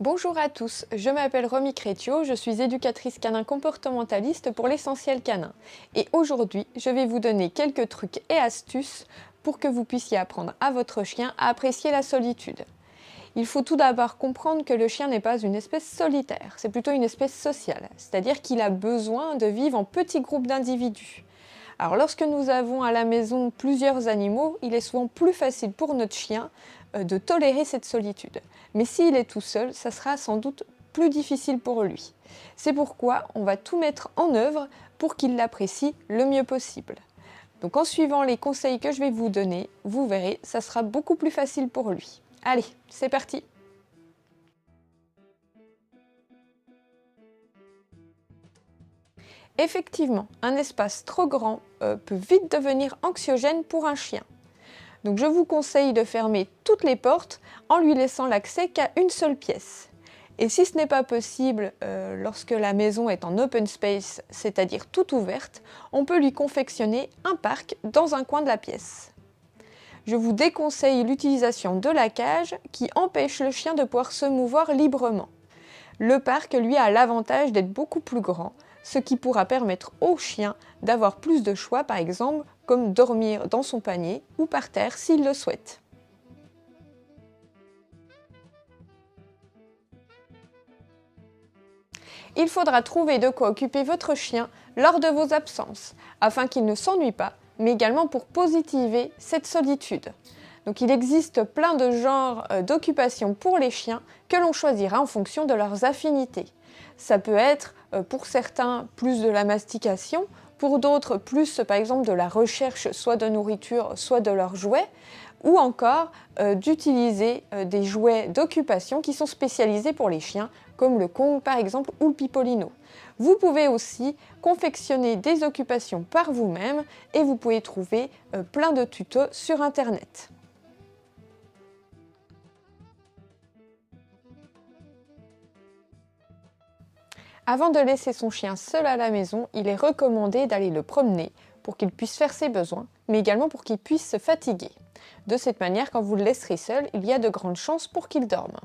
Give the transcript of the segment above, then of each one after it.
Bonjour à tous, je m'appelle Romy Crétio, je suis éducatrice canin comportementaliste pour l'Essentiel Canin. Et aujourd'hui, je vais vous donner quelques trucs et astuces pour que vous puissiez apprendre à votre chien à apprécier la solitude. Il faut tout d'abord comprendre que le chien n'est pas une espèce solitaire, c'est plutôt une espèce sociale, c'est-à-dire qu'il a besoin de vivre en petits groupes d'individus. Alors lorsque nous avons à la maison plusieurs animaux, il est souvent plus facile pour notre chien de tolérer cette solitude. Mais s'il est tout seul, ça sera sans doute plus difficile pour lui. C'est pourquoi on va tout mettre en œuvre pour qu'il l'apprécie le mieux possible. Donc en suivant les conseils que je vais vous donner, vous verrez, ça sera beaucoup plus facile pour lui. Allez, c'est parti! Effectivement, un espace trop grand peut vite devenir anxiogène pour un chien. Donc je vous conseille de fermer toutes les portes en lui laissant l'accès qu'à une seule pièce. Et si ce n'est pas possible lorsque la maison est en open space, c'est-à-dire toute ouverte, on peut lui confectionner un parc dans un coin de la pièce. Je vous déconseille l'utilisation de la cage qui empêche le chien de pouvoir se mouvoir librement. Le parc, lui, a l'avantage d'être beaucoup plus grand, ce qui pourra permettre au chien d'avoir plus de choix, par exemple, comme dormir dans son panier ou par terre s'il le souhaite. Il faudra trouver de quoi occuper votre chien lors de vos absences, afin qu'il ne s'ennuie pas, mais également pour positiver cette solitude. Donc il existe plein de genres d'occupations pour les chiens que l'on choisira en fonction de leurs affinités. Ça peut être pour certains plus de la mastication, pour d'autres plus par exemple de la recherche soit de nourriture, soit de leurs jouets, ou encore d'utiliser des jouets d'occupation qui sont spécialisés pour les chiens, comme le Kong par exemple ou le Pipolino. Vous pouvez aussi confectionner des occupations par vous-même et vous pouvez trouver plein de tutos sur internet. Avant de laisser son chien seul à la maison, il est recommandé d'aller le promener pour qu'il puisse faire ses besoins, mais également pour qu'il puisse se fatiguer. De cette manière, quand vous le laisserez seul, il y a de grandes chances pour qu'il dorme.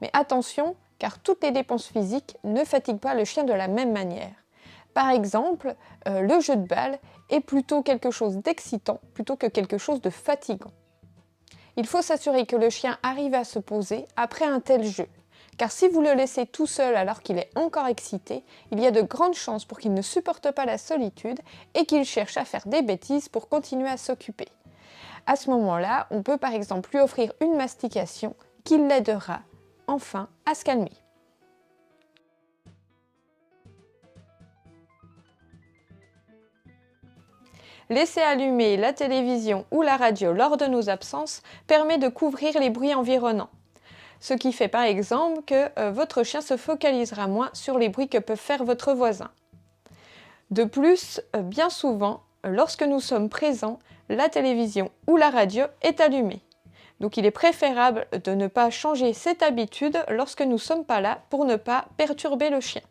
Mais attention, car toutes les dépenses physiques ne fatiguent pas le chien de la même manière. Par exemple, le jeu de balle est plutôt quelque chose d'excitant plutôt que quelque chose de fatigant. Il faut s'assurer que le chien arrive à se poser après un tel jeu. Car si vous le laissez tout seul alors qu'il est encore excité, il y a de grandes chances pour qu'il ne supporte pas la solitude et qu'il cherche à faire des bêtises pour continuer à s'occuper. À ce moment-là, on peut par exemple lui offrir une mastication qui l'aidera enfin à se calmer. Laisser allumer la télévision ou la radio lors de nos absences permet de couvrir les bruits environnants. Ce qui fait par exemple que votre chien se focalisera moins sur les bruits que peuvent faire votre voisin. De plus, bien souvent, lorsque nous sommes présents, la télévision ou la radio est allumée. Donc il est préférable de ne pas changer cette habitude lorsque nous ne sommes pas là pour ne pas perturber le chien.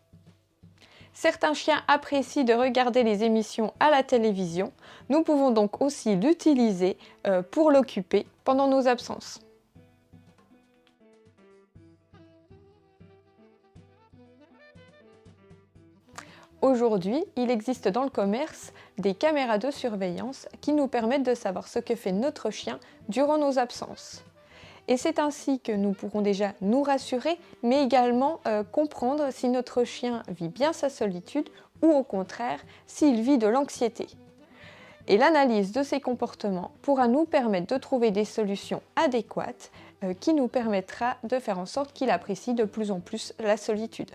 Certains chiens apprécient de regarder les émissions à la télévision. Nous pouvons donc aussi l'utiliser pour l'occuper pendant nos absences. Aujourd'hui, il existe dans le commerce des caméras de surveillance qui nous permettent de savoir ce que fait notre chien durant nos absences. Et c'est ainsi que nous pourrons déjà nous rassurer, mais également comprendre si notre chien vit bien sa solitude ou au contraire s'il vit de l'anxiété. Et l'analyse de ces comportements pourra nous permettre de trouver des solutions adéquates qui nous permettra de faire en sorte qu'il apprécie de plus en plus la solitude.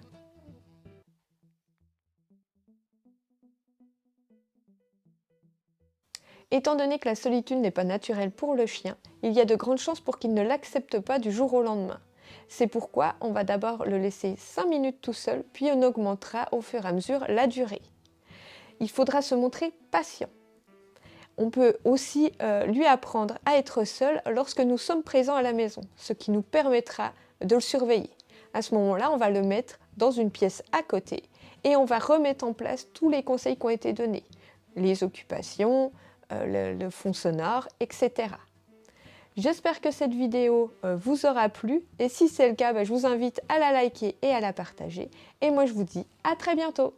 Étant donné que la solitude n'est pas naturelle pour le chien, il y a de grandes chances pour qu'il ne l'accepte pas du jour au lendemain. C'est pourquoi on va d'abord le laisser 5 minutes tout seul, puis on augmentera au fur et à mesure la durée. Il faudra se montrer patient. On peut aussi lui apprendre à être seul lorsque nous sommes présents à la maison, ce qui nous permettra de le surveiller. À ce moment-là, on va le mettre dans une pièce à côté et on va remettre en place tous les conseils qui ont été donnés. Les occupations, le fond sonore, etc. J'espère que cette vidéo vous aura plu et si c'est le cas, je vous invite à la liker et à la partager. Et moi je vous dis à très bientôt.